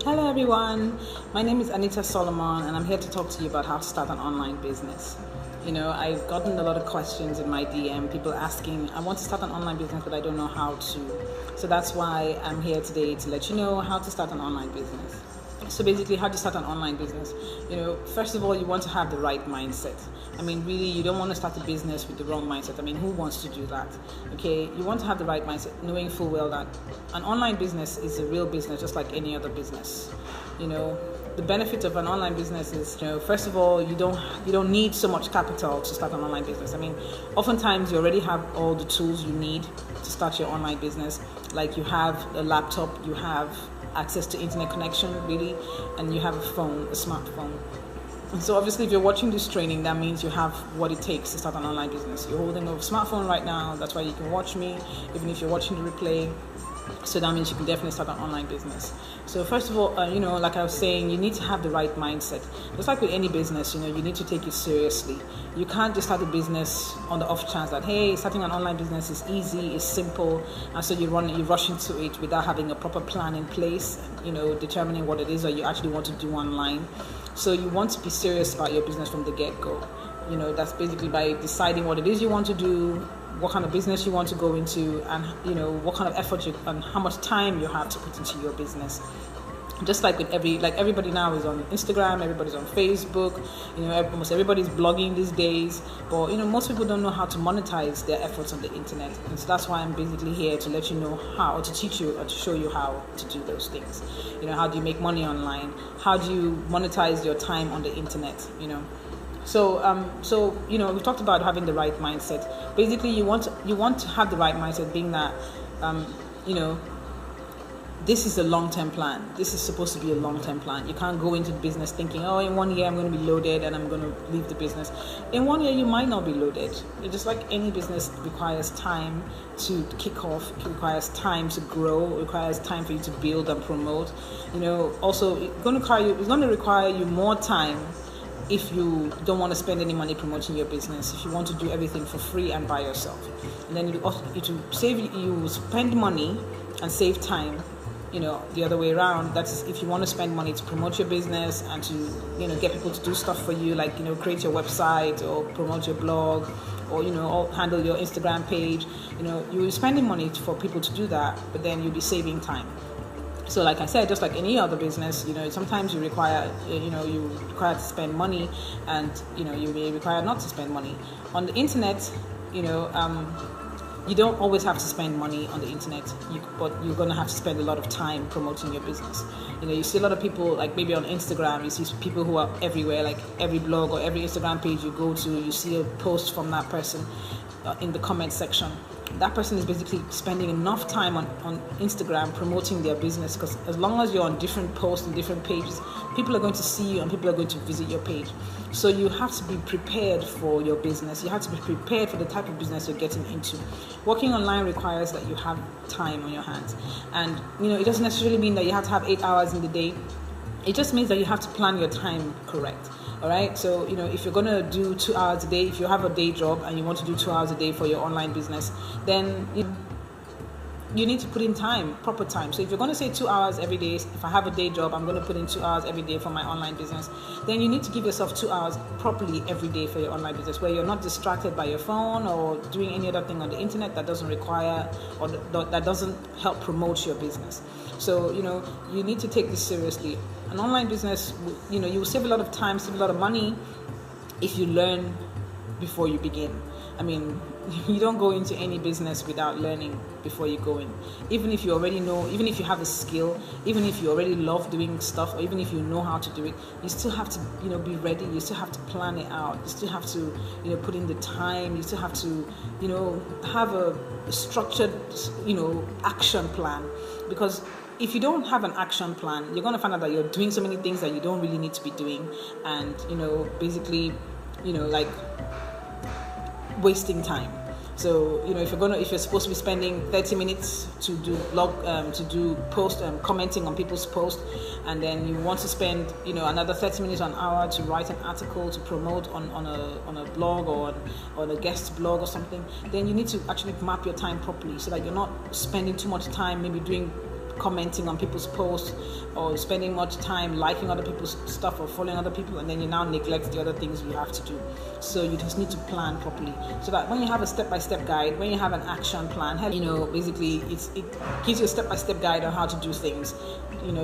Hello everyone, my name is Anita Solomon and I'm here to talk to you about how to start an online business. I've gotten a lot of questions in my DM, people asking, I want to start an online business but I don't know how to. So that's why I'm here today to let you know how to start an online business. So basically, how to start an online business. First of all, you want to have the right mindset. Really, you don't want to start a business with the wrong mindset. Who wants to do that? Okay, you want to have the right mindset, knowing full well that an online business is a real business, just like any other business. The benefit of an online business is, first of all, you don't need so much capital to start an online business. Oftentimes you already have all the tools you need to start your online business. Like you have a laptop, you have access to internet connection, really, and you have a smartphone. And so obviously if you're watching this training, that means you have what it takes to start an online business. You're holding a smartphone right now, that's why you can watch me, even if you're watching the replay. So that means you can definitely start an online business. So first of all, like I was saying, you need to have the right mindset. Just like with any business, you need to take it seriously. You can't just start a business on the off chance that, hey, starting an online business is easy, it's simple, and so you rush into it without having a proper plan in place, determining what it is that you actually want to do online. So you want to be serious about your business from the get-go. That's basically by deciding what it is you want to do, what kind of business you want to go into, and what kind of effort and how much time you have to put into your business. Just like with everybody now is on Instagram, everybody's on Facebook, almost everybody's blogging these days, but most people don't know how to monetize their efforts on the internet. And so that's why I'm basically here to let you know how, or to teach you, or to show you how to do those things. How do you make money online? How do you monetize your time on the internet? So we talked about having the right mindset. Basically, you want to have the right mindset, being that this is a long-term plan. This is supposed to be a long-term plan. You can't go into the business thinking, oh, in 1 year I'm going to be loaded and I'm going to leave the business. In 1 year you might not be loaded. It's just like any business requires time to kick off. It requires time to grow. It requires time for you to build and promote. Also it's going to require you more time if you don't want to spend any money promoting your business, if you want to do everything for free and by yourself. And then it will spend money and save time, the other way around. That's if you want to spend money to promote your business and to, get people to do stuff for you, like, create your website or promote your blog or, or handle your Instagram page. You're spending money for people to do that, but then you'll be saving time. So like I said, just like any other business, sometimes you require to spend money, and, you may require not to spend money. On the internet, you don't always have to spend money on the internet, but you're going to have to spend a lot of time promoting your business. You see a lot of people, like maybe on Instagram, you see people who are everywhere, like every blog or every Instagram page you go to, you see a post from that person in the comment section. That person is basically spending enough time on Instagram promoting their business, because as long as you're on different posts and different pages, people are going to see you and people are going to visit your page. So you have to be prepared for your business. You have to be prepared for the type of business you're getting into. Working online requires that you have time on your hands. And, it doesn't necessarily mean that you have to have 8 hours in the day. It just means that you have to plan your time correct. All right. So, if you're going to do 2 hours a day, if you have a day job and you want to do 2 hours a day for your online business, then you need to put in time, proper time. So if you're going to say 2 hours every day, if I have a day job, I'm going to put in 2 hours every day for my online business, then you need to give yourself 2 hours properly every day for your online business, where you're not distracted by your phone or doing any other thing on the internet that doesn't require or that doesn't help promote your business. So, you need to take this seriously. An online business, you will save a lot of time, save a lot of money if you learn before you begin. You don't go into any business without learning before you go in. Even if you already know, even if you have a skill, even if you already love doing stuff, or even if you know how to do it, you still have to, be ready. You still have to plan it out. You still have to, put in the time. You still have to, have a structured, action plan. Because if you don't have an action plan, you're going to find out that you're doing so many things that you don't really need to be doing. And, basically, like wasting time. So, if you're supposed to be spending 30 minutes to do commenting on people's posts, and then you want to spend, another 30 minutes or an hour to write an article to promote on a blog or on a guest blog or something, then you need to actually map your time properly so that you're not spending too much time maybe doing commenting on people's posts or spending much time liking other people's stuff or following other people, and then you now neglect the other things you have to do. So you just need to plan properly, so that when you have a step-by-step guide, when you have an action plan, basically it gives you a step-by-step guide on how to do things.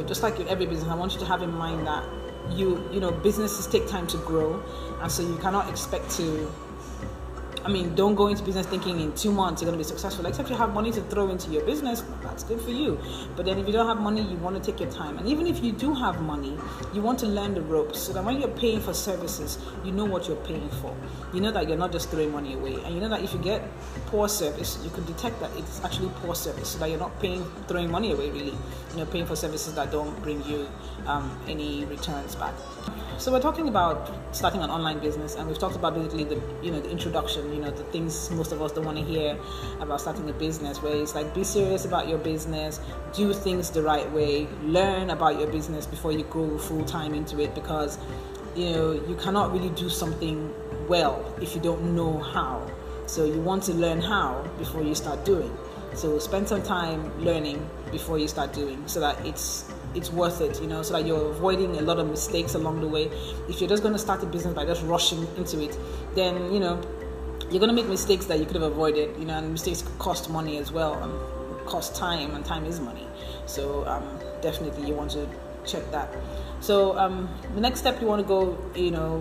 Just like with every business, I want you to have in mind that businesses take time to grow, and so you cannot expect to, don't go into business thinking in 2 months you're going to be successful. Except you have money to throw into your business, that's good for you. But then if you don't have money, you want to take your time. And even if you do have money, you want to learn the ropes, so that when you're paying for services, you know what you're paying for. You know that you're not just throwing money away. And you know that if you get poor service, you can detect that it's actually poor service, so that you're not throwing money away, really. Paying for services that don't bring you any returns back. So we're talking about starting an online business, and we've talked about basically the introduction, the things most of us don't want to hear about starting a business, where it's like, be serious about your business, do things the right way, learn about your business before you go full time into it, because you cannot really do something well if you don't know how. So you want to learn how before you start doing. So spend some time learning before you start doing, so that it's worth it, so that you're avoiding a lot of mistakes along the way. If you're just going to start a business by just rushing into it, then you're going to make mistakes that you could have avoided, and mistakes cost money as well, and cost time, and time is money. So definitely you want to check that. So the next step you want to go,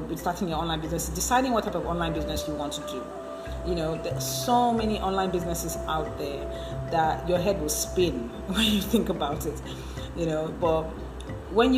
with starting your online business, is deciding what type of online business you want to do. There's so many online businesses out there that your head will spin when you think about it. But when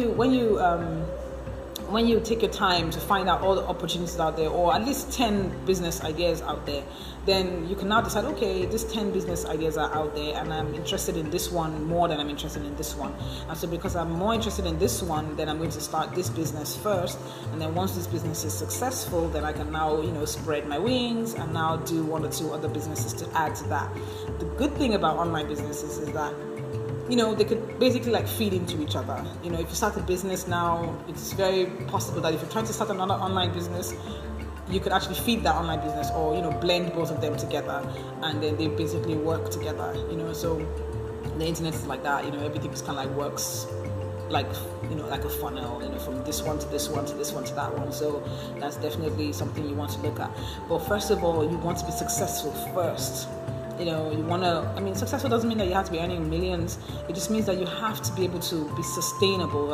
you take your time to find out all the opportunities out there, or at least 10 business ideas out there, then you can now decide, okay, these 10 business ideas are out there, and I'm interested in this one more than I'm interested in this one. And so because I'm more interested in this one, then I'm going to start this business first. And then once this business is successful, then I can now, spread my wings and now do 1 or 2 other businesses to add to that. The good thing about online businesses is that they could basically feed into each other. If you start a business now, it's very possible that if you're trying to start another online business, you could actually feed that online business, or blend both of them together, and then they basically work together. So the internet is like that. Everything just kind of works like a funnel, from this one to this one to this one to that one. So that's definitely something you want to look at. But first of all, you want to be successful first. You want to, successful doesn't mean that you have to be earning millions. It just means that you have to be able to be sustainable.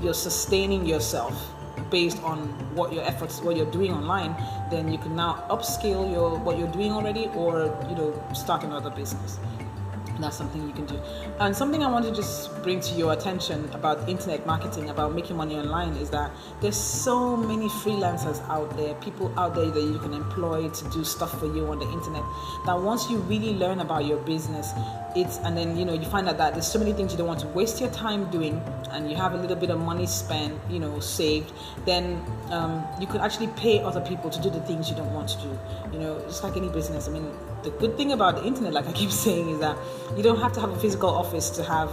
You're sustaining yourself based on what you're doing online. Then you can now upscale what you're doing already, or, start another business. That's something you can do. And something I want to just bring to your attention about internet marketing, about making money online, is that there's so many freelancers out there, people out there that you can employ to do stuff for you on the internet, that once you really learn about your business, and then you find out that there's so many things you don't want to waste your time doing, and you have a little bit of money spent, saved, then you could actually pay other people to do the things you don't want to do. Just like any business. The good thing about the internet, like I keep saying, is that you don't have to have a physical office to have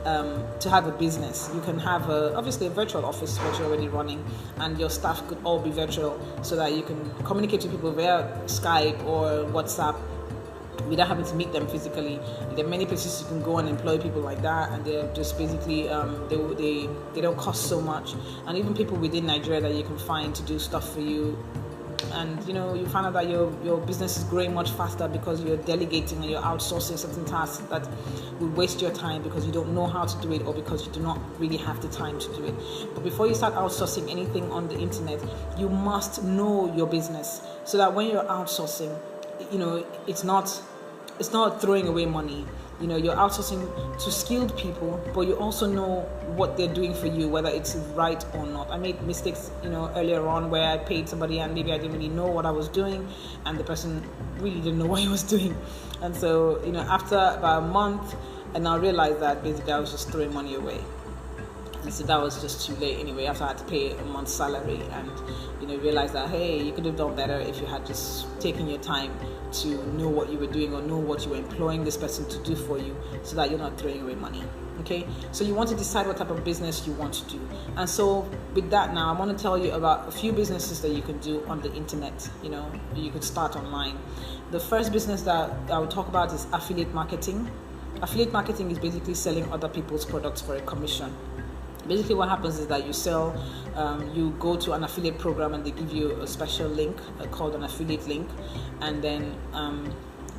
a business. You can have obviously a virtual office which you're already running, and your staff could all be virtual, so that you can communicate with people via Skype or WhatsApp without having to meet them physically. There are many places you can go and employ people like that, and they're just basically they don't cost so much. And even people within Nigeria that you can find to do stuff for you. And you find out that your business is growing much faster because you're delegating and you're outsourcing certain tasks that would waste your time because you don't know how to do it, or because you do not really have the time to do it. But before you start outsourcing anything on the internet, you must know your business, so that when you're outsourcing, it's not throwing away money. You're outsourcing to skilled people, but you also know what they're doing for you, whether it's right or not. I made mistakes, earlier on, where I paid somebody and maybe I didn't really know what I was doing, and the person really didn't know what he was doing. And so, after about a month, and I realized that basically I was just throwing money away. And so that was just too late anyway, after I had to pay a month's salary, and realized that, hey, you could have done better if you had just taken your time to know what you were doing, or know what you were employing this person to do for you, so that you're not throwing away money. Okay, so you want to decide what type of business you want to do. And so with that, now I want to tell you about a few businesses that you can do on the internet. You could start online. The first business that I will talk about is affiliate marketing. affiliate marketing is basically selling other people's products for a commission. Basically what happens is that you go to an affiliate program and they give you a special link called an affiliate link, and then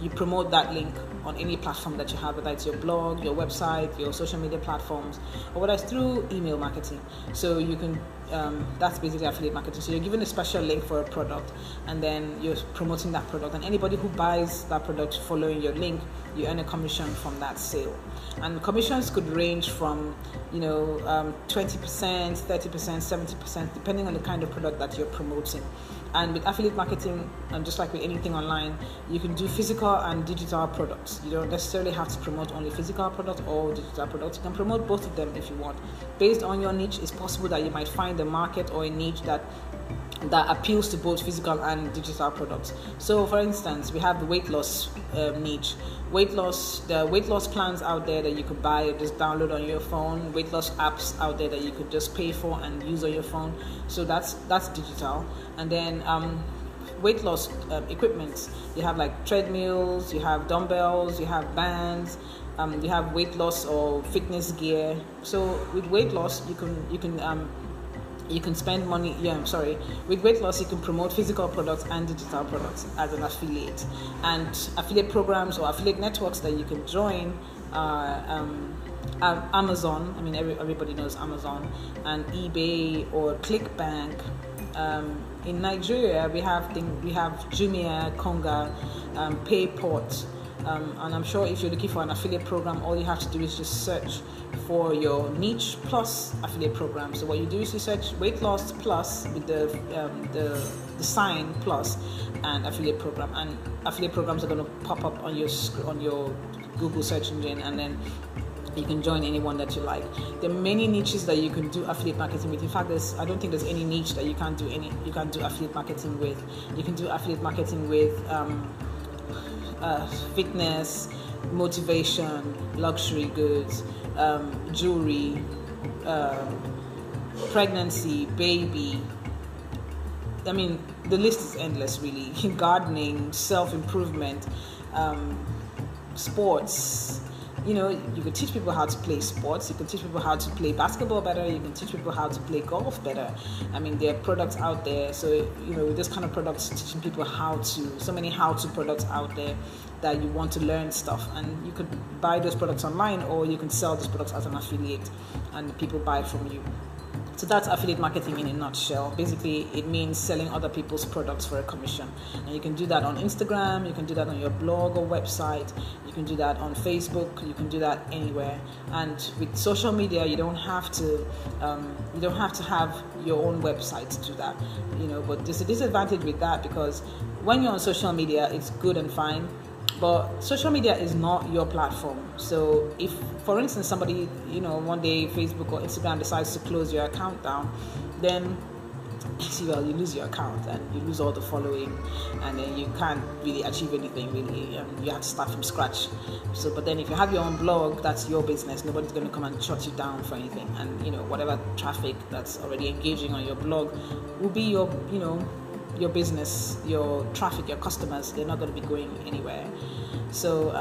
you promote that link on any platform that you have, whether it's your blog, your website, your social media platforms, or whether it's through email marketing. So you can, that's basically affiliate marketing. So you're given a special link for a product, and then you're promoting that product, and anybody who buys that product following your link, you earn a commission from that sale. And commissions could range from 20%, 30%, 70%, depending on the kind of product that you're promoting. And with affiliate marketing, and just like with anything online, you can do physical and digital products. You don't necessarily have to promote only physical products or digital products. You can promote both of them if you want. Based on your niche, it's possible that you might find a market or a niche that appeals to both physical and digital products. So for instance, we have the weight loss niche. There are weight loss plans out there that you could buy or just download on your phone. Weight loss apps out there that you could just pay for and use on your phone. So that's digital. And then weight loss equipment. You have like treadmills, you have dumbbells, you have bands, you have weight loss or fitness gear. So with weight loss, you can spend money. With weight loss, you can promote physical products and digital products as an affiliate. And affiliate programs or affiliate networks that you can join are Amazon. I mean, everybody knows Amazon, and eBay or ClickBank. In Nigeria, we have Jumia, Konga, Payport. And I'm sure if you're looking for an affiliate program, all you have to do is just search for your niche plus affiliate program. So what you do is you search weight loss plus with the sign plus and affiliate program, and affiliate programs are going to pop up on your Google search engine, and then you can join any one that you like. There are many niches that you can do affiliate marketing with. In fact, I don't think there's any niche that you can't do affiliate marketing with. You can do affiliate marketing with fitness, motivation, luxury goods, jewelry, pregnancy, baby. I mean, the list is endless, really. Gardening, self-improvement, sports. You can teach people how to play sports. You can teach people how to play basketball better. You can teach people how to play golf better. I mean, there are products out there. So, with this kind of products, teaching people so many how-to products out there that you want to learn stuff. And you could buy those products online, or you can sell those products as an affiliate and people buy from you. So that's affiliate marketing in a nutshell. Basically, it means selling other people's products for a commission. And you can do that on Instagram, you can do that on your blog or website, you can do that on Facebook, you can do that anywhere. And with social media, you don't have to have your own website to do that. But there's a disadvantage with that, because when you're on social media, it's good and fine, but social media is not your platform. So if, for instance, somebody, one day Facebook or Instagram decides to close your account down, then you lose your account and you lose all the following, and then you can't really achieve anything really. You have to start from scratch. So, but then if you have your own blog, that's your business. Nobody's going to come and shut you down for anything. And whatever traffic that's already engaging on your blog will be your business, your traffic, your customers. They're not going to be going anywhere. So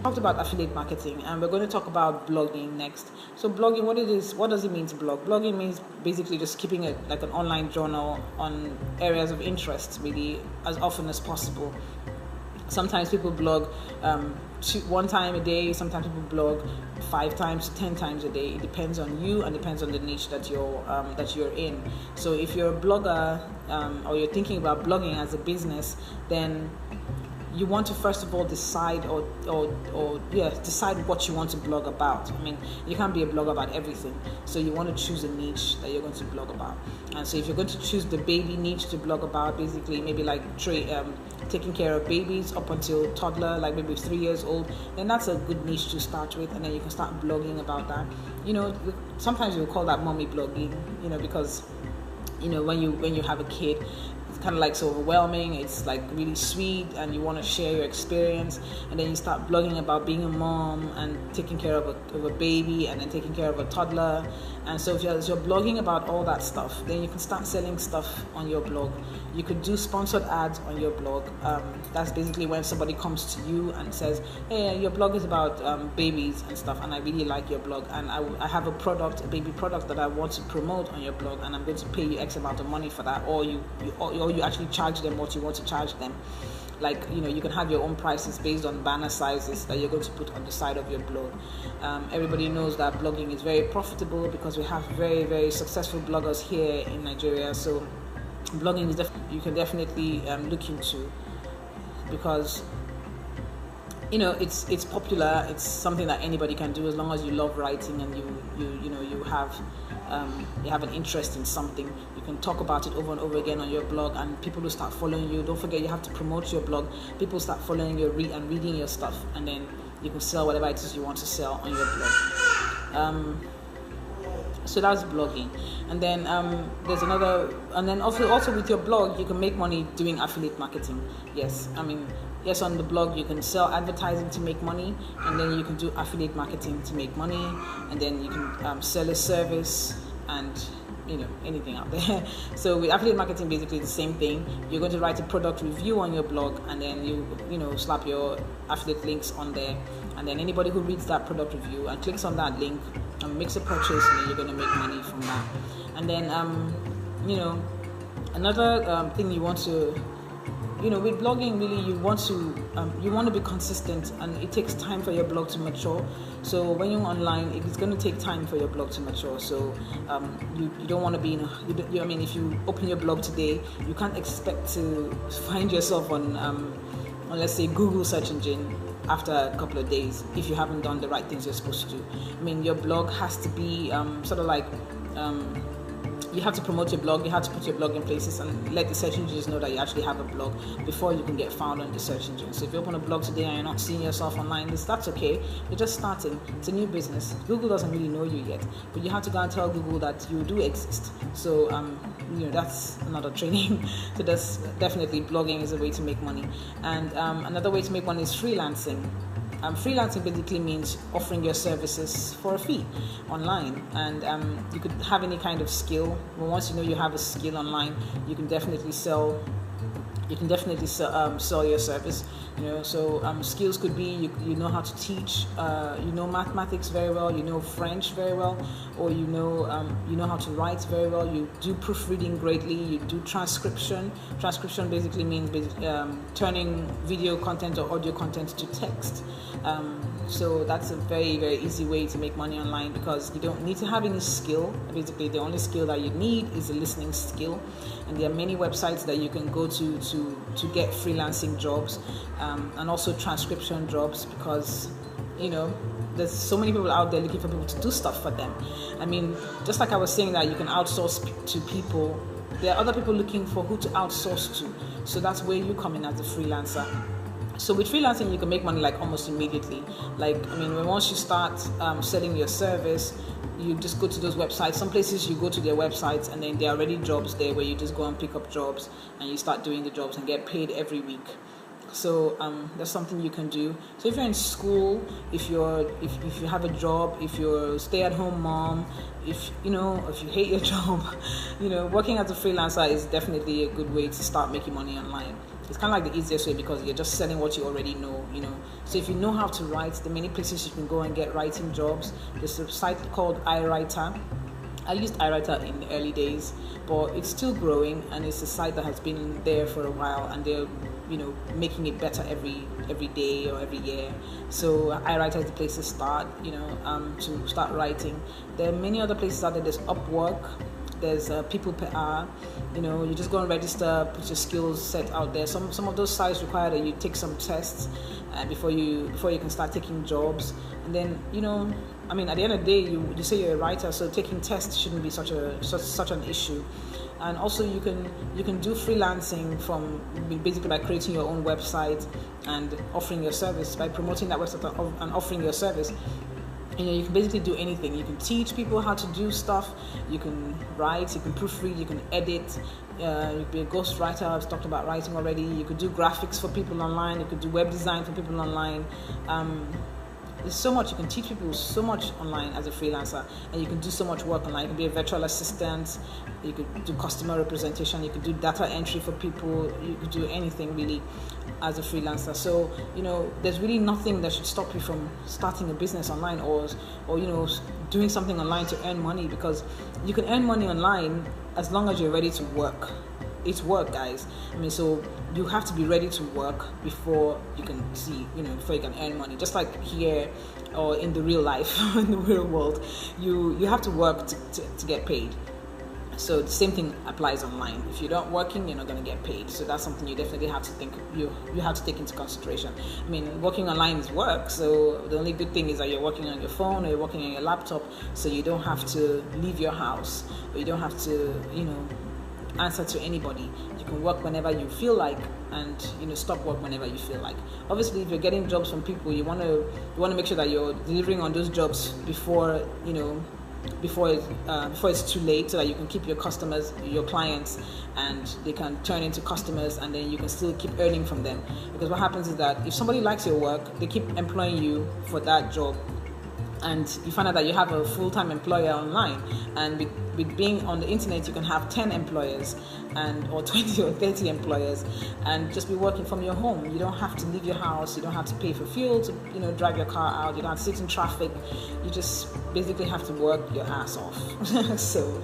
talked about affiliate marketing, and we're going to talk about blogging next. So blogging, what does it mean to blog? Blogging means basically just keeping it like an online journal on areas of interest, really, as often as possible. Sometimes people blog one time a day, sometimes people blog 5 times, 10 times a day. It depends on you and depends on the niche that you're in. So if you're a blogger or you're thinking about blogging as a business, then you want to first of all decide decide what you want to blog about. I mean, you can't be a blogger about everything. So you want to choose a niche that you're going to blog about. And so if you're going to choose the baby niche to blog about, basically maybe like taking care of babies up until toddler, like maybe 3 years old, then that's a good niche to start with, and then you can start blogging about that. Sometimes we'll call that mommy blogging, because when you have a kid, kind of like so overwhelming, it's like really sweet, and you want to share your experience, and then you start blogging about being a mom and taking care of a baby, and then taking care of a toddler. And so if you're blogging about all that stuff, then you can start selling stuff on your blog. You could do sponsored ads on your blog. That's basically when somebody comes to you and says, hey, your blog is about babies and stuff, and I really like your blog, and I have a baby product that I want to promote on your blog, and I'm going to pay you X amount of money for that, or you actually charge them what you want to charge them. Like, you can have your own prices based on banner sizes that you're going to put on the side of your blog. Everybody knows that blogging is very profitable because we have very, very successful bloggers here in Nigeria. So blogging is you can definitely look into, because it's popular. It's something that anybody can do as long as you love writing and you have an interest in something. You can talk about it over and over again on your blog, and people will start following you. Don't forget, you have to promote your blog. People start following you and reading your stuff, and then you can sell whatever it is you want to sell on your blog. So that's blogging. And then there's another, and then also with your blog, you can make money doing affiliate marketing. Yes, on the blog you can sell advertising to make money, and then you can do affiliate marketing to make money, and then you can sell a service and anything out there. So with affiliate marketing, basically the same thing. You're going to write a product review on your blog, and then you slap your affiliate links on there, and then anybody who reads that product review and clicks on that link and makes a purchase, and then you're going to make money from that. And then another thing you want to, with blogging, really you want to be consistent, and it takes time for your blog to mature. So when you're online, it's going to take time for your blog to mature. So you don't want to be if you open your blog today, you can't expect to find yourself on let's say Google search engine after a couple of days if you haven't done the right things you're supposed to do. Your blog has to be sort of like you have to promote your blog. You have to put your blog in places and let the search engines know that you actually have a blog before you can get found on the search engine. So if you open a blog today and you're not seeing yourself online, that's okay. You're just starting. It's a new business. Google doesn't really know you yet, but you have to go and tell Google that you do exist. So that's another training. So that's definitely, blogging is a way to make money. And another way to make money is freelancing. Freelancing basically means offering your services for a fee online, and you could have any kind of skill. But once you have a skill online, you can definitely sell your service. So skills could be you know how to teach, mathematics very well, French very well, or you know how to write very well. You do proofreading greatly. You do transcription. Transcription basically means turning video content or audio content to text. So that's a very, very easy way to make money online, because you don't need to have any skill. Basically, the only skill that you need is a listening skill. And there are many websites that you can go to get freelancing jobs, and also transcription jobs, because there's so many people out there looking for people to do stuff for them. Just like I was saying that you can outsource to people, there are other people looking for who to outsource to. So that's where you come in as a freelancer. So with freelancing, you can make money like almost immediately. Once you start selling your service, you just go to those websites. Some places you go to their websites, and then there are already jobs there where you just go and pick up jobs, and you start doing the jobs and get paid every week. So that's something you can do. So if you're in school, if you have a job, if you're a stay-at-home mom, if you hate your job, working as a freelancer is definitely a good way to start making money online. It's kind of like the easiest way, because you're just selling what you already know. So if you know how to write, there are many places you can go and get writing jobs. There's a site called iWriter. I used iWriter in the early days, but it's still growing, and it's a site that has been there for a while, and they're making it better every day or every year. So iWriter is the place to start, to start writing. There are many other places out there. There's Upwork. There's People Per Hour. You just go and register, put your skills set out there. Some of those sites require that you take some tests before you can start taking jobs. And then at the end of the day, you say you're a writer, so taking tests shouldn't be such an issue. And also you can do freelancing from basically by creating your own website and offering your service, by promoting that website and offering your service. You can basically do anything. You can teach people how to do stuff. You can write. You can proofread. You can edit. You could be a ghostwriter. I've talked about writing already. You could do graphics for people online. You could do web design for people online. There's so much. You can teach people so much online as a freelancer, and you can do so much work online. You can be a virtual assistant. You could do customer representation. You could do data entry for people. You could do anything really as a freelancer. So there's really nothing that should stop you from starting a business online or doing something online to earn money, because you can earn money online as long as you're ready to work. It's work, guys. So you have to be ready to work before you can see, before you can earn money. Just like here or in the real life, in the real world, you have to work to get paid. So the same thing applies online. If you're not working, you're not going to get paid. So that's something you definitely have to think. You have to take into consideration. Working online is work. So the only good thing is that you're working on your phone or you're working on your laptop. So you don't have to leave your house, or you don't have to, answer to anybody. You can work whenever you feel like, and stop work whenever you feel like. Obviously, if you're getting jobs from people, you want to make sure that you're delivering on those jobs before it's too late, so that you can keep your customers, your clients, and they can turn into customers, and then you can still keep earning from them. Because what happens is that if somebody likes your work, they keep employing you for that job, and you find out that you have a full-time employer online. And with being on the internet, you can have 10 employers or 20 or 30 employers, and just be working from your home. You don't have to leave your house. You don't have to pay for fuel to drive your car out. You don't have to sit in traffic. You just basically have to work your ass off. So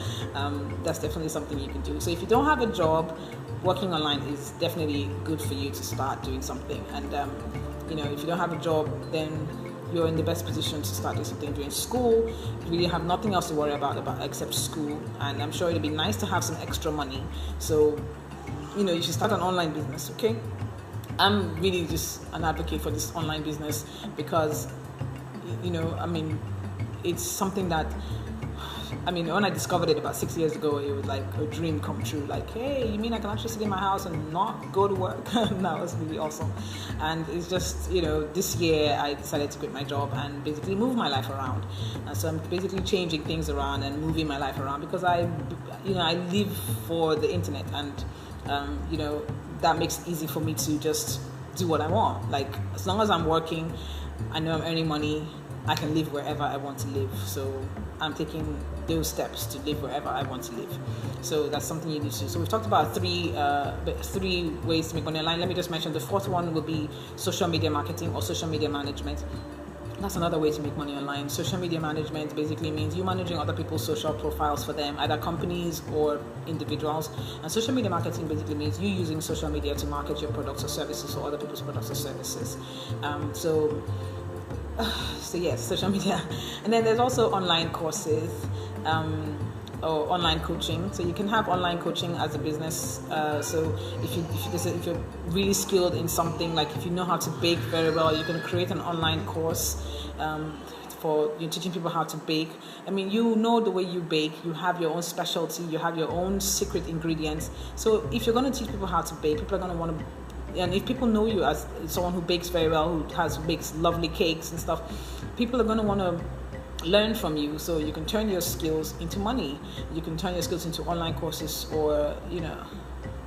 that's definitely something you can do. So if you don't have a job, working online is definitely good for you to start doing something. And if you don't have a job, then you're in the best position to start doing something. During school, you really have nothing else to worry about except school, and I'm sure it'd be nice to have some extra money. So you should start an online business. Okay, I'm really just an advocate for this online business, because it's something that when I discovered it about 6 years ago, it was like a dream come true. Like, hey, you mean I can actually sit in my house and not go to work? That was really awesome. And it's just, this year I decided to quit my job and basically move my life around. And so I'm basically changing things around and moving my life around, because I live for the internet, and that makes it easy for me to just do what I want. Like, as long as I'm working, I know I'm earning money, I can live wherever I want to live. So I'm taking those steps to live wherever I want to live. So that's something you need to do. So we've talked about three ways to make money online. Let me just mention the fourth one will be social media marketing or social media management. That's another way to make money online. Social media management basically means you managing other people's social profiles for them, either companies or individuals. And social media marketing basically means you using social media to market your products or services or other people's products or services. So yes, social media. And then there's also online courses or online coaching. So you can have online coaching as a business. So if you're really skilled in something, like if you know how to bake very well, you can create an online course for teaching people how to bake. The way you bake, you have your own specialty, you have your own secret ingredients. So if you're going to teach people how to bake, people are going to want to. And if people know you as someone who bakes very well, who bakes lovely cakes and stuff, people are going to want to learn from you. So you can turn your skills into money. You can turn your skills into online courses or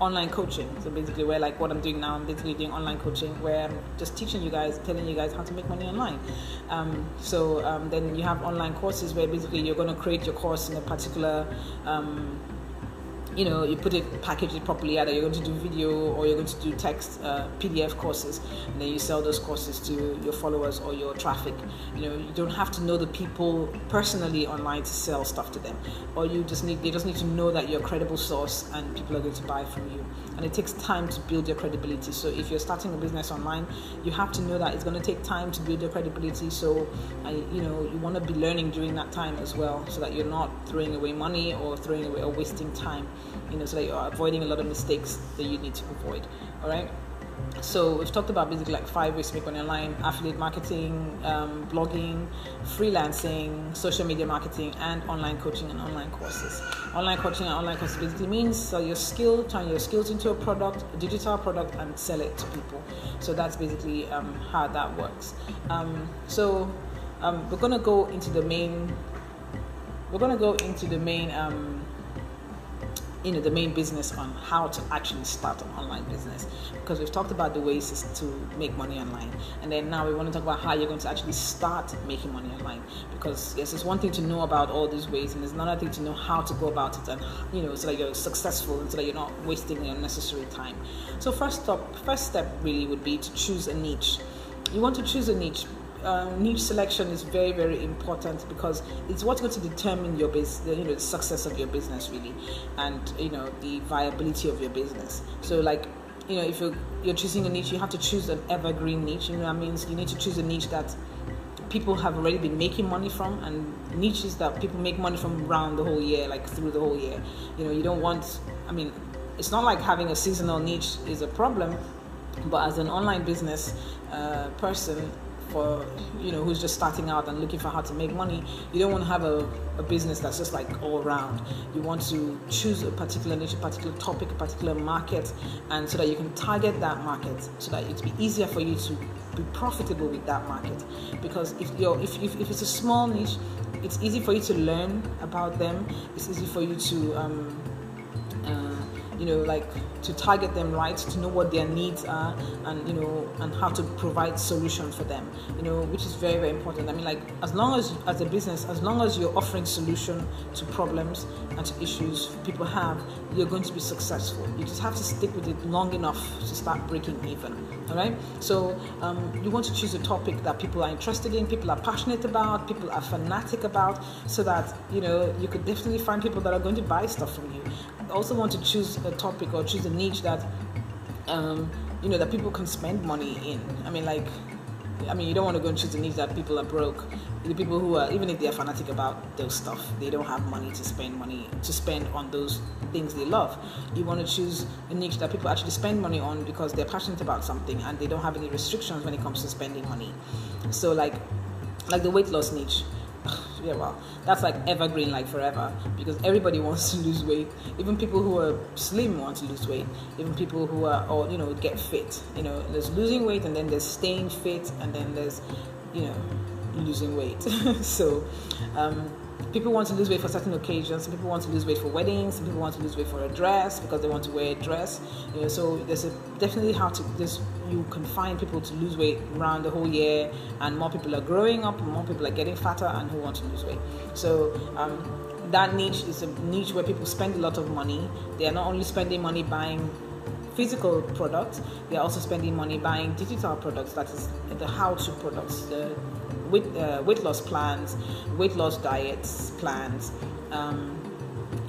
online coaching. So basically, where like what I'm doing now, I'm basically doing online coaching where I'm just teaching you guys, telling you guys how to make money online. Then you have online courses where basically you're going to create your course in a particular you package it properly. Either you're going to do video or you're going to do text, PDF courses, and then you sell those courses to your followers or your traffic. You don't have to know the people personally online to sell stuff to them, or they just need to know that you're a credible source and people are going to buy from you. And it takes time to build your credibility. So if you're starting a business online, you have to know that it's going to take time to build your credibility. So you want to be learning during that time as well, so that you're not throwing away money or wasting time. So that you're avoiding a lot of mistakes that you need to avoid. All right. So we've talked about basically like 5 ways to make money online: affiliate marketing, blogging, freelancing, social media marketing, and online coaching and online courses. Online coaching and online courses basically means sell your skill, turn your skills into a product, a digital product, and sell it to people. So that's basically how that works. we're gonna go into the main. We're gonna go into the main. The main business on how to actually start an online business, because we've talked about the ways to make money online, and then now we want to talk about how you're going to actually start making money online. Because yes, it's one thing to know about all these ways, and it's another thing to know how to go about it, and so that you're successful and so that you're not wasting unnecessary time. So first step really would be to choose a niche. You want to choose a niche. Niche selection is very, very important, because it's what's going to determine your the success of your business really, and the viability of your business. So if you're choosing a niche, you have to choose an evergreen niche. That means you need to choose a niche that people have already been making money from, and niches that people make money from around the whole year, like through the whole year. You don't want, it's not like having a seasonal niche is a problem, but as an online business person, for who's just starting out and looking for how to make money, you don't want to have a business that's just like all around. You want to choose a particular niche, a particular topic, a particular market, and so that you can target that market, so that it'll be easier for you to be profitable with that market. Because if it's a small niche, it's easy for you to learn about them. It's easy for you to to target them right, to know what their needs are, and how to provide solutions for them, which is very, very important. As long as a business, as long as you're offering solution to problems and to issues people have, you're going to be successful. You just have to stick with it long enough to start breaking even. All right. So you want to choose a topic that people are interested in, people are passionate about, people are fanatic about, so that you could definitely find people that are going to buy stuff from you. Also want to choose a topic or choose a niche that that people can spend money in. You don't want to go and choose a niche that people are broke. The people who are, even if they are fanatic about those stuff, they don't have money to spend on those things they love. You want to choose a niche that people actually spend money on because they're passionate about something and they don't have any restrictions when it comes to spending money. So like the weight loss niche. Yeah, well, that's like evergreen, like forever, because everybody wants to lose weight. Even people who are slim want to lose weight. Even people who are, get fit. There's losing weight, and then there's staying fit, and then there's, losing weight. So, people want to lose weight for certain occasions. Some people want to lose weight for weddings. Some people want to lose weight for a dress because they want to wear a dress. So there's definitely you can find people to lose weight around the whole year, and more people are growing up, and more people are getting fatter and who want to lose weight. So that niche is a niche where people spend a lot of money. They are not only spending money buying physical products, they are also spending money buying digital products, that is the how-to products, the weight loss plans, weight loss diets plans,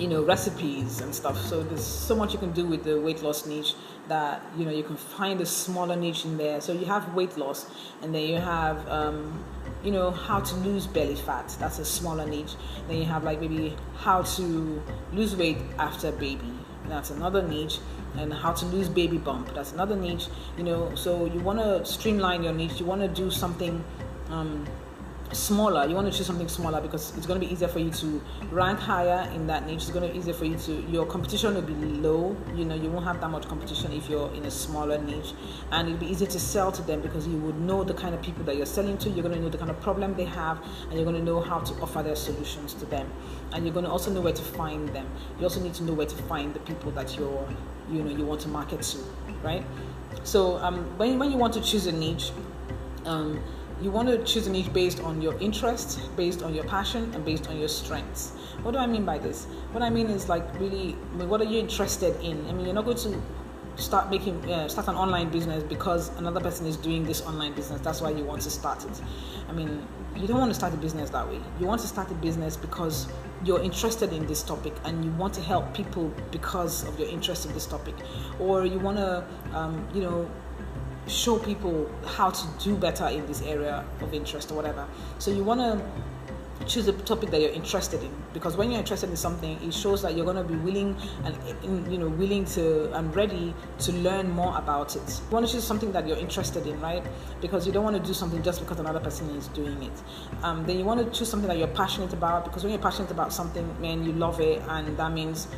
recipes and stuff. So there's so much you can do with the weight loss niche that you can find a smaller niche in there. So you have weight loss, and then you have how to lose belly fat. That's a smaller niche. Then you have maybe how to lose weight after baby. That's another niche. And how to lose baby bump. That's another niche. So you want to streamline your niche. You want to do something smaller. You want to choose something smaller because it's going to be easier for you to rank higher in that niche. It's going to be easier for you your competition will be low. You won't have that much competition if you're in a smaller niche, and it'll be easier to sell to them because you would know the kind of people that you're selling to. You're going to know the kind of problem they have, and you're going to know how to offer their solutions to them, and you're going to also know where to find them. You also need to know where to find the people that you want to market to, right? So when you want to choose a niche, you want to choose a niche based on your interests, based on your passion, and based on your strengths. What do I mean by this? What I mean is really, what are you interested in? You're not going to start an online business because another person is doing this online business. That's why you want to start it. You don't want to start a business that way. You want to start a business because you're interested in this topic and you want to help people because of your interest in this topic, or you want to, show people how to do better in this area of interest or whatever. So you want to choose a topic that you're interested in, because when you're interested in something, it shows that you're going to be willing and ready to learn more about it. You want to choose something that you're interested in, right? Because you don't want to do something just because another person is doing it. Then you want to choose something that you're passionate about, because when you're passionate about something, man, you love it, and that means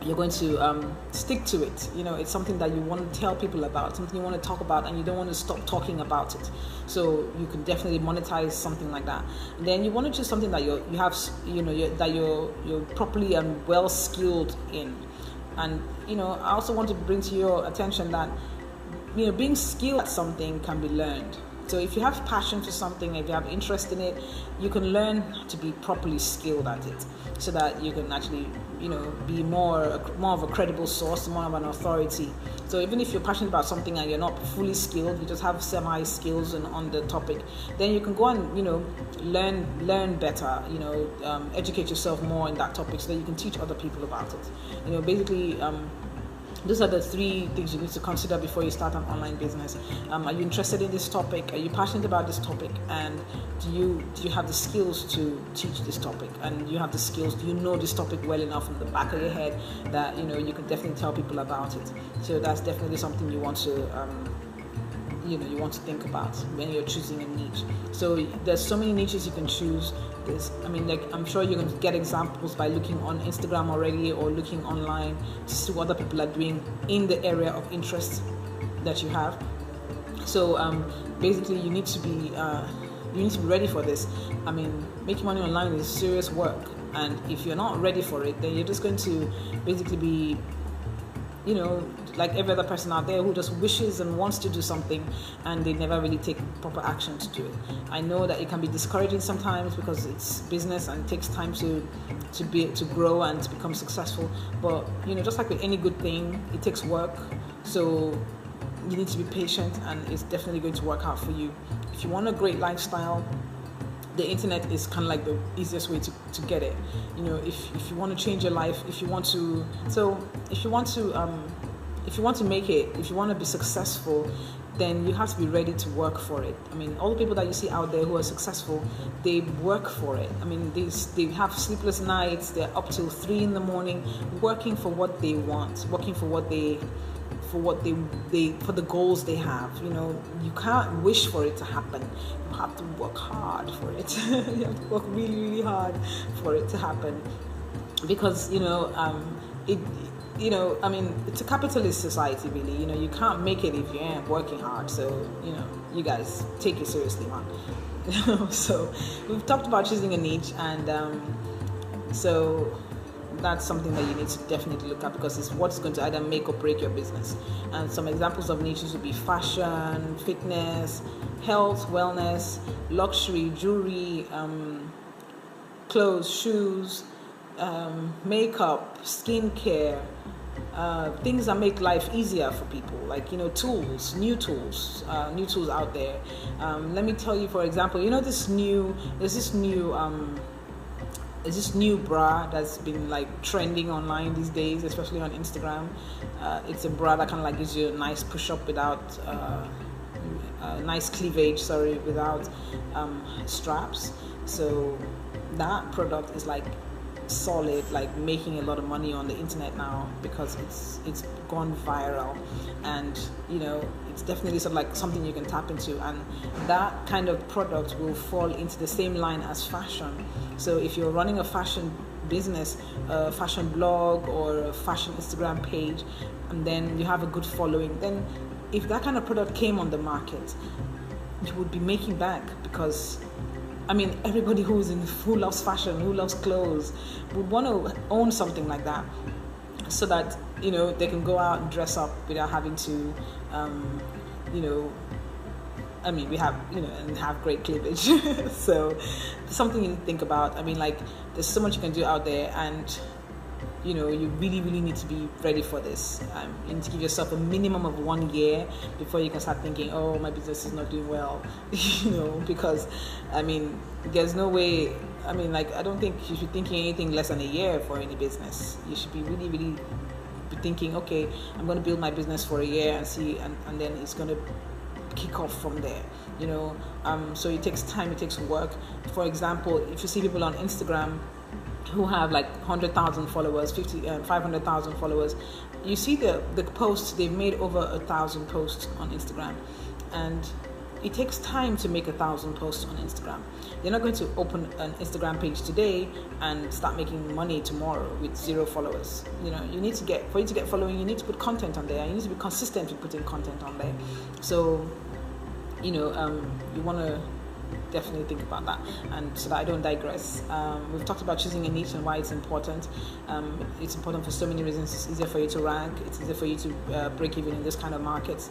you're going to stick to it. It's something that you want to tell people about, something you want to talk about, and you don't want to stop talking about it. So you can definitely monetize something like that. And then you want to choose something that you're properly and well skilled in. And I also want to bring to your attention that being skilled at something can be learned. So if you have passion for something, if you have interest in it, you can learn to be properly skilled at it, so that you can actually, be more of a credible source, more of an authority. So even if you're passionate about something and you're not fully skilled, you just have semi skills on the topic, then you can go and learn better, educate yourself more in that topic, so that you can teach other people about it. Basically. Those are the 3 things you need to consider before you start an online business. Are you interested in this topic? Are you passionate about this topic? And do you have the skills to teach this topic? And do you have the skills? Do you know this topic well enough in the back of your head that you can definitely tell people about it? So that's definitely something you want to think about when you're choosing a niche. So there's so many niches you can choose. I'm sure you can get examples by looking on Instagram already, or looking online to see what other people are doing in the area of interest that you have. So basically, you need to be ready for this. Making money online is serious work, and if you're not ready for it, then you're just going to basically be like every other person out there who just wishes and wants to do something, and they never really take proper action to do it. I know that it can be discouraging sometimes, because it's business and it takes time to grow and to become successful. But just like with any good thing, it takes work. So you need to be patient, and it's definitely going to work out for you. If you want a great lifestyle, the internet is kind of like the easiest way to get it. If you want to change your life, if you want to make it, if you want to be successful, then you have to be ready to work for it. All the people that you see out there who are successful, they work for it. They have sleepless nights. They're up till 3 a.m. working for what they want, working for the goals they have. You can't wish for it to happen. You have to work hard for it. You have to work really, really hard for it to happen, because it's a capitalist society, really. You can't make it if you ain't working hard. So you guys take it seriously, man. So we've talked about choosing a niche, and so that's something that you need to definitely look at, because it's what's going to either make or break your business. And some examples of niches would be fashion, fitness, health, wellness, luxury, jewelry, clothes, shoes, makeup, skincare, things that make life easier for people, like tools, new tools out there. Let me tell you, for example, there's this new bra that's been like trending online these days, especially on Instagram. It's a bra that kind of like gives you a nice push-up without nice cleavage, without straps. So that product is like solid, like making a lot of money on the internet now, because it's gone viral, and it's definitely sort of like something you can tap into. And that kind of product will fall into the same line as fashion. So if you're running a fashion business, a fashion blog, or a fashion Instagram page, and then you have a good following, then if that kind of product came on the market, you would be making back, because everybody who loves fashion, who loves clothes, would want to own something like that, so that they can go out and dress up without having to we have and have great cleavage. So something you think about. There's so much you can do out there, and you really, really need to be ready for this. You need to give yourself a minimum of 1 year before you can start thinking, oh, my business is not doing well, because, there's no way, I don't think you should be thinking anything less than a year for any business. You should be really, really be thinking, okay, I'm going to build my business for a year and see, and then it's going to kick off from there. So it takes time, it takes work. For example, if you see people on Instagram who have like 100,000 followers, 500,000 followers, you see the posts, they've made over 1,000 posts on Instagram, and it takes time to make 1,000 posts on Instagram. You're not going to open an Instagram page today and start making money tomorrow with 0 followers. You need to for you to get following, you need to put content on there. You need to be consistent with putting content on there. So, you want to definitely think about that. And so that I don't digress, we've talked about choosing a niche and why it's important. It's important for so many reasons. It's easier for you to rank. It's easier for you to break even in this kind of markets.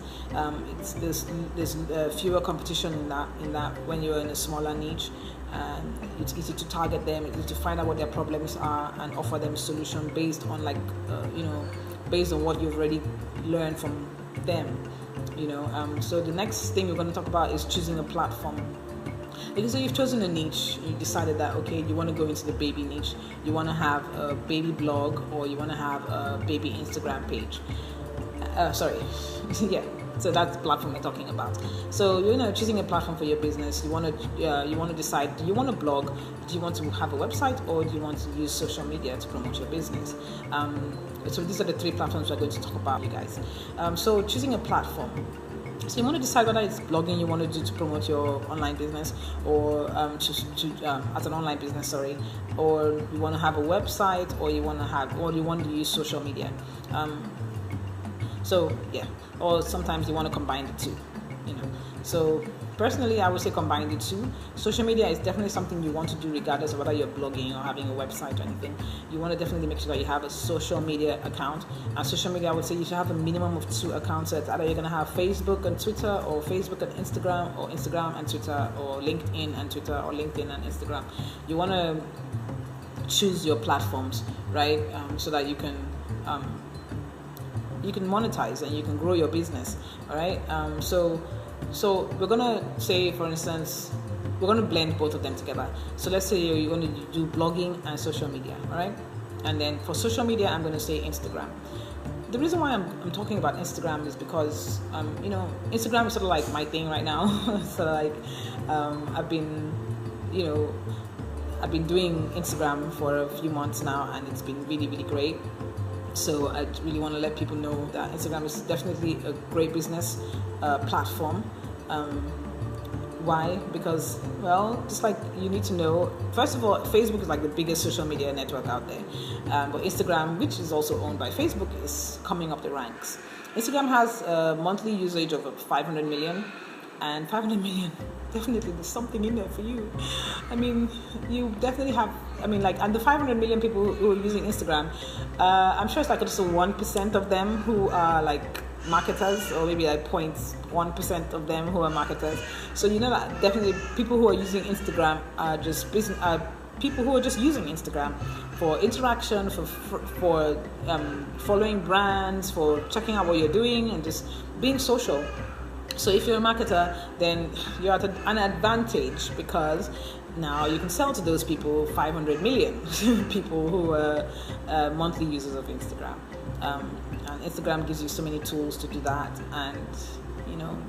There's fewer competition in that when you're in a smaller niche. It's easy to target them. It's easy to find out what their problems are and offer them a solution based on based on what you've already learned from them. So the next thing we're going to talk about is choosing a platform. Because you've chosen a niche, you decided that, okay, you want to go into the baby niche, you want to have a baby blog, or you want to have a baby Instagram page. So that's the platform we're talking about. So choosing a platform for your business, you want to decide: do you want to blog? Do you want to have a website, or do you want to use social media to promote your business? So these are the 3 platforms we're going to talk about, you guys. So choosing a platform. So you want to decide whether it's blogging you want to do to promote your online business, or as an online business, or you want to have a website, or you want to use social media. Or sometimes you want to combine the 2. So personally, I would say combine the 2. Social media is definitely something you want to do regardless of whether you're blogging or having a website or anything. You want to definitely make sure that you have a social media account. And social media, I would say you should have a minimum of 2 accounts. So it's either you're going to have Facebook and Twitter, or Facebook and Instagram, or Instagram and Twitter, or LinkedIn and Twitter, or LinkedIn and Instagram. You want to choose your platforms, right? So that you can monetize and you can grow your business. All right. So we're going to say, for instance, we're going to blend both of them together. So let's say you're going to do blogging and social media, all right? And then for social media, I'm going to say Instagram. The reason why I'm talking about Instagram is because, Instagram is sort of like my thing right now. I've been doing Instagram for a few months now, and it's been really, really great. So I really want to let people know that Instagram is definitely a great business platform. Why? Because, just like you need to know, first of all, Facebook is like the biggest social media network out there. But Instagram, which is also owned by Facebook, is coming up the ranks. Instagram has a monthly usage of 500 million. And 500 million, definitely there's something in there for you. I mean, you definitely have, and the 500 million people who are using Instagram, I'm sure it's like also 1% of them who are like marketers, or maybe like 0.1% of them who are marketers. So that definitely people who are using Instagram are just people who are just using Instagram for interaction, for following brands, for checking out what you're doing, and just being social. So if you're a marketer, then you're at an advantage, because now you can sell to those people, 500 million people who are monthly users of Instagram. And Instagram gives you so many tools to do that, and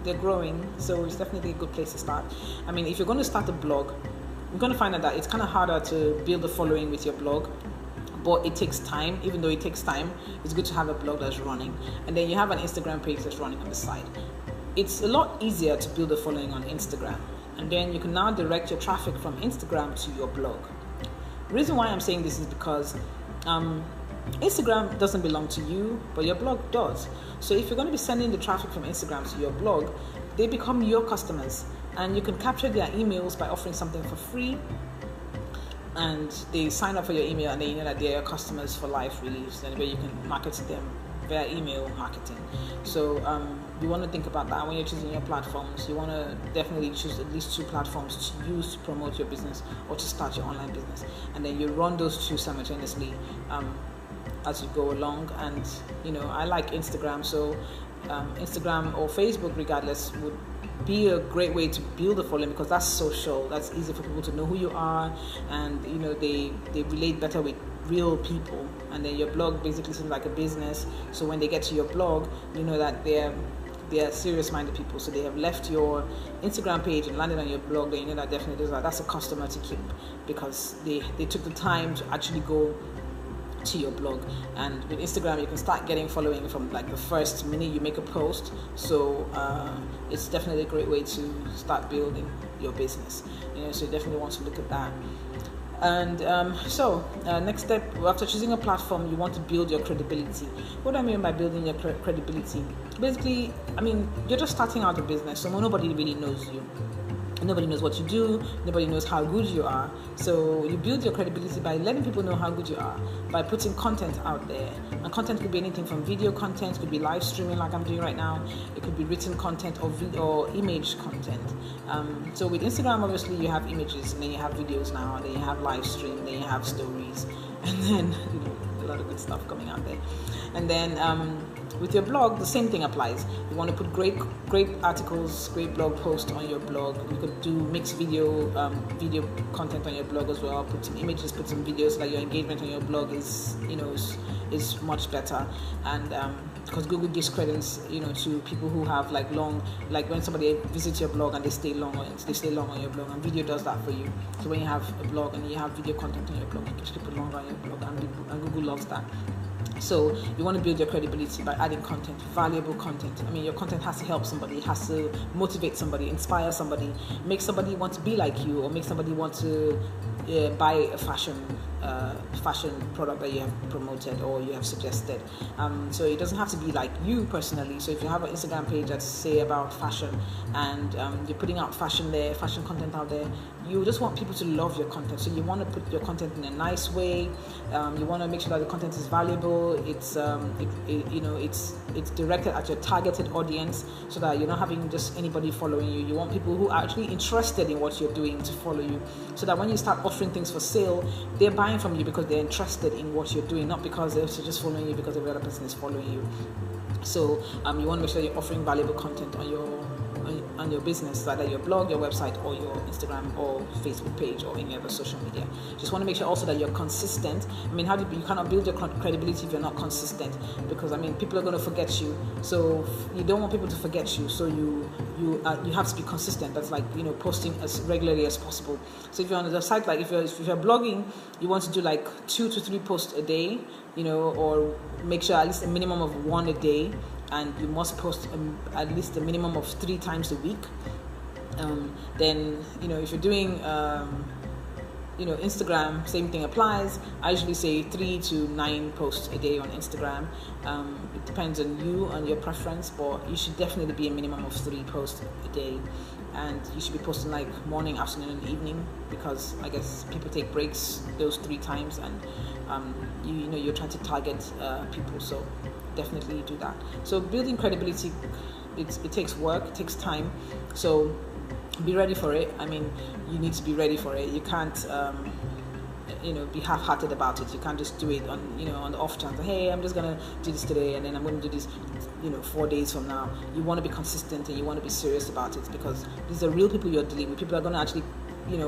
they're growing, so it's definitely a good place to start. If you're going to start a blog, you're going to find out that it's kind of harder to build a following with your blog. But it takes time. Even though it takes time, it's good to have a blog that's running, and then you have an Instagram page that's running on the side. It's a lot easier to build a following on Instagram, and then you can now direct your traffic from Instagram to your blog. The reason why I'm saying this is because Instagram doesn't belong to you, but your blog does. So if you're going to be sending the traffic from Instagram to your blog, they become your customers, and you can capture their emails by offering something for free, and they sign up for your email, and then you know that they're your customers for life, really. So anyway, you can market to them via email marketing. So you want to think about that when you're choosing your platforms. You want to definitely choose at least 2 platforms to use to promote your business or to start your online business, and then you run those 2 simultaneously as you go along. And I like Instagram, so Instagram or Facebook, regardless, would be a great way to build a following, because that's social. That's easy for people to know who you are, and they relate better with real people. And then your blog basically seems like a business, so when they get to your blog, you know that they're serious-minded people. So they have left your Instagram page and landed on your blog, then you know that definitely that's a customer to keep, because they took the time to actually go to your blog. And with Instagram, you can start getting following from like the first minute you make a post. So it's definitely a great way to start building your business. So you definitely want to look at that. And next step, after choosing a platform, you want to build your credibility. What do I mean by building your credibility? Basically, you're just starting out a business, so nobody really knows you. Nobody knows what you do. Nobody knows how good you are. So you build your credibility by letting people know how good you are, by putting content out there. And content could be anything from video content, could be live streaming like I'm doing right now. It could be written content or video or image content. So with Instagram, obviously you have images, and then you have videos now, and then you have live stream, then you have stories, and then a lot of good stuff coming out there. And then with your blog, the same thing applies. You want to put great articles, great blog posts on your blog. You could do mixed video content on your blog as well. Put some images, put some videos, like your engagement on your blog is much better. And because Google gives credence, to people who have like when somebody visits your blog and they stay long on your blog, and video does that for you. So when you have a blog and you have video content on your blog, it keeps people longer on your blog, and Google loves that. So you want to build your credibility by adding content, valuable content. Your content has to help somebody, it has to motivate somebody, inspire somebody, make somebody want to be like you, or make somebody want to buy a fashion product that you have promoted or you have suggested. So it doesn't have to be like you personally. So if you have an Instagram page that's say about fashion, and you're putting out fashion content out there, you just want people to love your content. So you want to put your content in a nice way. You want to make sure that the content is valuable. It's directed at your targeted audience, so that you're not having just anybody following you. You want people who are actually interested in what you're doing to follow you, so that when you start offering things for sale, they're buying from you because they're interested in what you're doing, not because they're just following you because every other person is following you. So you want to make sure you're offering valuable content on your business, either your blog, your website, or your Instagram or Facebook page, or any other social media. Just want to make sure also that you're consistent. You cannot build your credibility if you're not consistent, because people are going to forget you. So you don't want people to forget you. So you have to be consistent. That's like posting as regularly as possible. So if you're on the site, like if you're blogging, you want to do like 2 to 3 posts a day, or make sure at least a minimum of 1 a day. And you must post at least a minimum of 3 times a week. Then if you're doing Instagram, same thing applies. I usually say 3 to 9 posts a day on Instagram. It depends on you and your preference, but you should definitely be a minimum of 3 posts a day. And you should be posting like morning, afternoon, and evening, because I guess people take breaks those 3 times, and you're trying to target people. So definitely do that. So building credibility, it takes work, it takes time. So be ready for it. You need to be ready for it. You can't be half-hearted about it. You can't just do it on the off chance. Hey, I'm just gonna do this today, and then I'm gonna do this 4 days from now. You want to be consistent, and you want to be serious about it, because these are real people you're dealing with. People are going to actually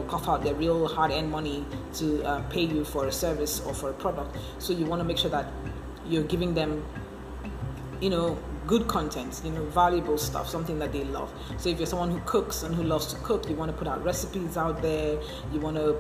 cough out their real hard-earned money to pay you for a service or for a product. So you want to make sure that you're giving them good content, valuable stuff, something that they love. So if you're someone who cooks and who loves to cook, you want to put out recipes out there. You want to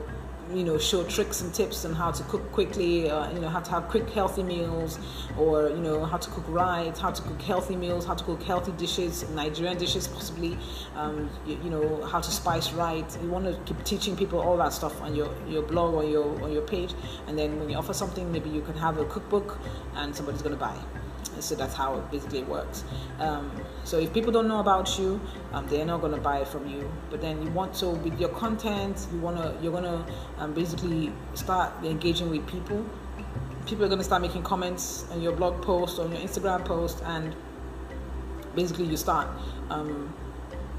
show tricks and tips on how to cook quickly, how to have quick healthy meals, or how to cook right, how to cook healthy meals, how to cook healthy dishes, Nigerian dishes possibly, how to spice right. You want to keep teaching people all that stuff on your blog or your page. And then when you offer something, maybe you can have a cookbook and somebody's going to buy. So that's how it basically works. So if people don't know about you, they're not going to buy from you. But then you want to, with your content, you're gonna basically start engaging with people. People are going to start making comments on your blog post, on your Instagram post, and basically you start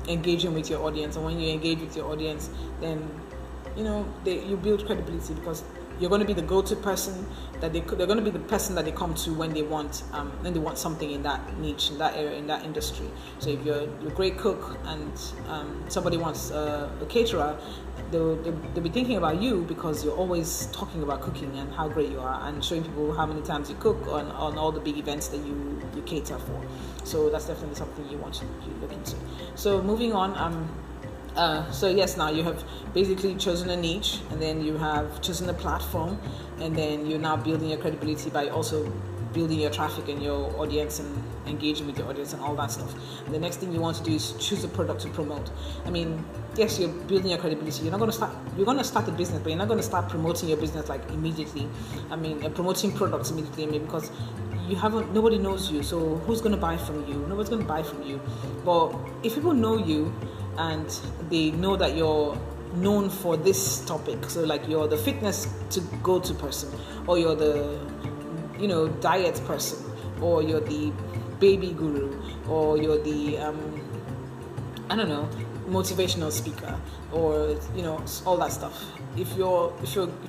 engaging with your audience. And when you engage with your audience, then you build credibility, because you're going to be the go-to person that they're going to be the person that they come to when they want something in that niche, in that area, in that industry. So if you're a great cook and somebody wants a caterer, they'll be thinking about you, because you're always talking about cooking and how great you are, and showing people how many times you cook on all the big events that you cater for. So that's definitely something you want to look into. So moving on, So yes, now you have basically chosen a niche, and then you have chosen a platform, and then you're now building your credibility by also building your traffic and your audience and engaging with your audience and all that stuff. And the next thing you want to do is choose a product to promote. I mean, yes, you're building your credibility. You're going to start a business, but you're not going to start promoting your business like immediately. I mean, promoting products immediately, I mean, because nobody knows you, so who's going to buy from you? Nobody's going to buy from you. But if people know you and they know that you're known for this topic, so like you're the fitness to go-to person, or you're the diet person, or you're the baby guru, or you're the I don't know, motivational speaker, or all that stuff. If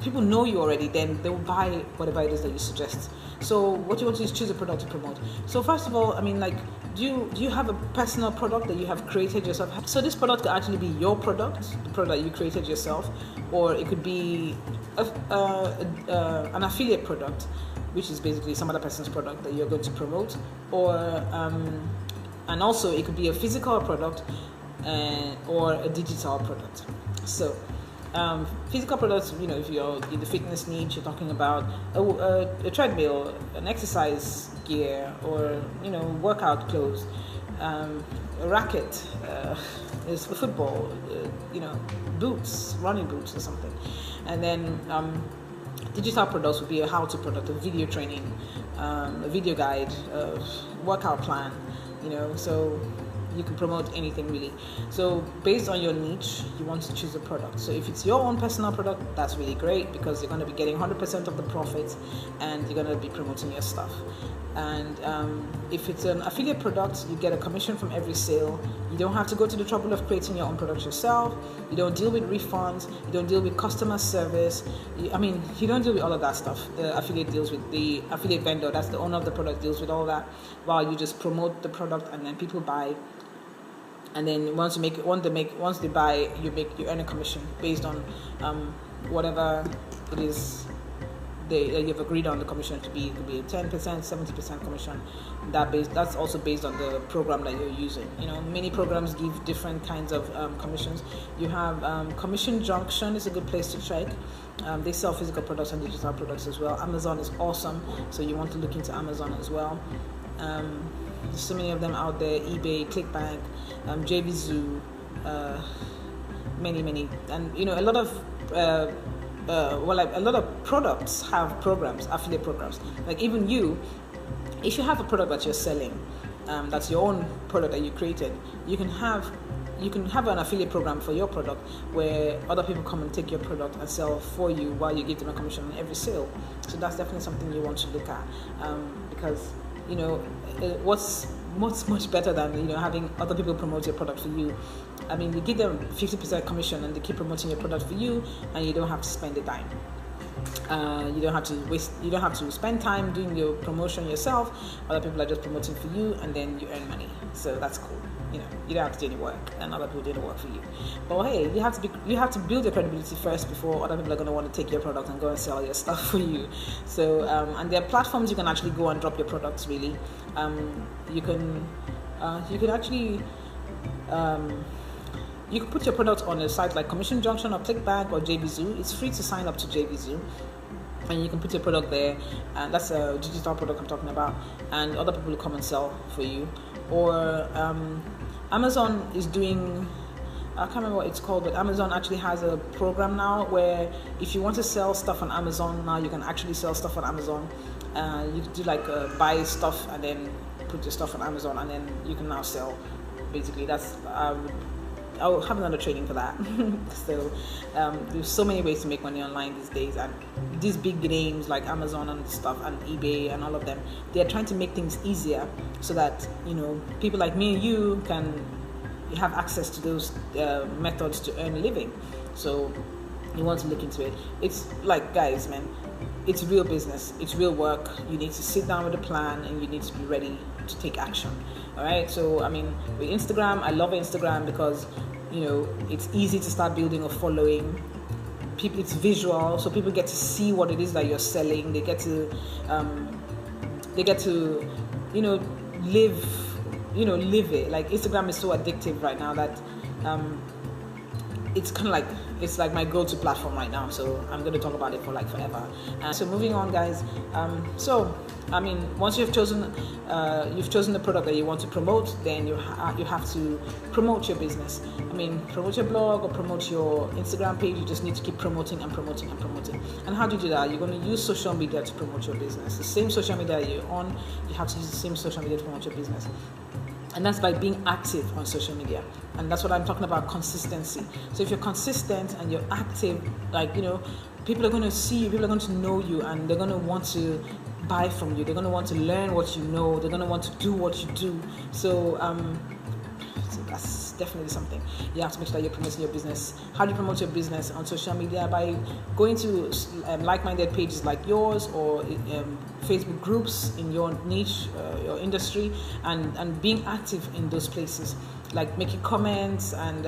people know you already, then they will buy whatever it is that you suggest. So what you want to do is choose a product to promote. So first of all, I mean, like, do you have a personal product that you have created yourself? So this product could actually be your product, the product that you created yourself, or it could be an affiliate product, which is basically some other person's product that you're going to promote, or and also it could be a physical product or a digital product. So physical products, if you're in the fitness niche, you're talking about a treadmill, an exercise gear, or workout clothes, a racket, is for football, boots, running boots or something. And then digital products would be a how-to product, a video training, a video guide, a workout plan, so you can promote anything really. So based on your niche, you want to choose a product. So if it's your own personal product, that's really great, because you're going to be getting 100% of the profits and you're going to be promoting your stuff. And if it's an affiliate product, you get a commission from every sale. You don't have to go to the trouble of creating your own product yourself. You don't deal with refunds. You don't deal with customer service. You don't deal with all of that stuff. The affiliate deals with the affiliate vendor. That's the owner of the product, deals with all that, while you just promote the product and then people buy. And then once they buy, you earn a commission based on whatever it is you've agreed on the commission to be. It could be 10%, 70% commission. That's also based on the program that you're using. Many programs give different kinds of commissions. You have Commission Junction is a good place to check. They sell physical products and digital products as well. Amazon is awesome, so you want to look into Amazon as well. There's so many of them out there: eBay, ClickBank, JVZoo, many, and a lot of a lot of products have programs, affiliate programs. Like even if you have a product that you're selling, that's your own product that you created, you can have an affiliate program for your product where other people come and take your product and sell for you while you give them a commission on every sale. So that's definitely something you want to look at, because what's much better than having other people promote your product for you. I mean, you give them 50% commission and they keep promoting your product for you, and you don't have to spend a dime. You don't have to spend time doing your promotion yourself. Other people are just promoting for you, and then you earn money. So that's cool. You don't have to do any work, and other people do the work for you. But hey, you have to build your credibility first before other people are going to want to take your product and go and sell your stuff for you. So and there are platforms you can actually go and drop your products. Really, you can actually. You can put your product on a site like Commission Junction or ClickBank or JVZoo. It's free to sign up to JVZoo, and you can put your product there, and that's a digital product I'm talking about, and other people will come and sell for you. Or Amazon is doing, I can't remember what it's called, but Amazon actually has a program now where if you want to sell stuff on Amazon, now you can actually sell stuff on Amazon. You do like buy stuff and then put your stuff on Amazon, and then you can now sell. Basically, that's I'll have another training for that. So there's so many ways to make money online these days, and these big names like Amazon and stuff and eBay and all of them, they're trying to make things easier so that people like me and you can have access to those methods to earn a living. So you want to look into it. It's like, guys, man, it's real business, it's real work. You need to sit down with a plan, and you need to be ready to take action. All right. So I mean, with Instagram, I love Instagram because it's easy to start building a following. People, it's visual, so people get to see what it is that you're selling. They get to live it. Like Instagram is so addictive right now that it's kind of like, it's like my go-to platform right now, so I'm going to talk about it for like forever. So moving on, guys. Once you've chosen the product that you want to promote, then you have to promote your business. Promote your blog or promote your Instagram page. You just need to keep promoting and promoting and promoting. And how do you do that? You're going to use social media to promote your business. The same social media you're on, you have to use the same social media to promote your business. And that's by being active on social media. And that's what I'm talking about, consistency. So if you're consistent and you're active, people are going to see you, people are going to know you, and they're going to want to buy from you. They're going to want to learn what you know. They're going to want to do what you do. So that's definitely something you have to make sure that you're promoting your business. How do you promote your business on social media? By going to like-minded pages like yours, or Facebook groups in your niche, your industry, and being active in those places, like making comments and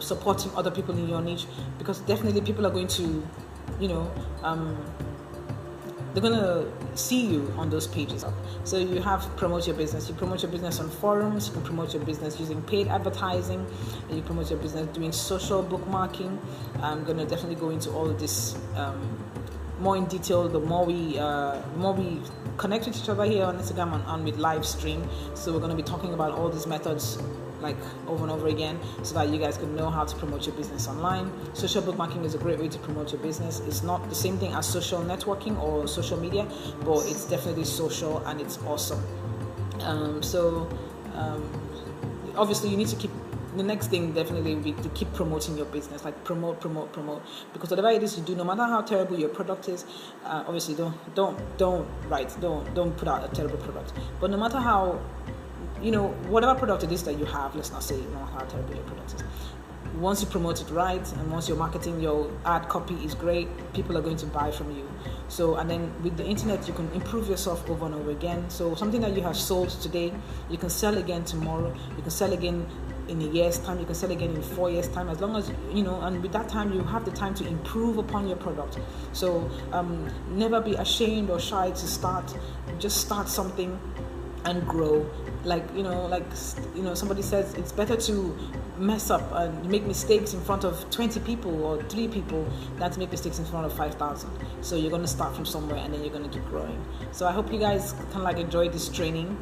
supporting other people in your niche, because definitely people are going to, they're going to see you on those pages. So you have promote your business. You promote your business on forums. You can promote your business using paid advertising. And you promote your business doing social bookmarking. I'm going to definitely go into all of this more in detail the more we connect with each other here on Instagram and with live stream. So we're going to be talking about all these methods like over and over again, so that you guys can know how to promote your business online. Social bookmarking is a great way to promote your business. It's not the same thing as social networking or social media, but it's definitely social and it's awesome. Obviously you need to keep, the next thing definitely would be to keep promoting your business, like promote, because whatever it is you do, no matter how terrible your product is, obviously don't put out a terrible product, but no matter how, whatever product it is that you have, let's not say no matter how terrible your product is, once you promote it right, and once your marketing, your ad copy is great, people are going to buy from you. So, and then with the internet, you can improve yourself over and over again. So something that you have sold today, you can sell again tomorrow, you can sell again in a year's time, you can sell again in 4 years' time, as long as, and with that time, you have the time to improve upon your product. So never be ashamed or shy to start. Just start something and grow. Somebody says it's better to mess up and make mistakes in front of 20 people or 3 people than to make mistakes in front of 5,000. So you're going to start from somewhere and then you're going to keep growing. So I hope you guys enjoy this training.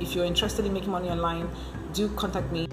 If you're interested in making money online, do contact me.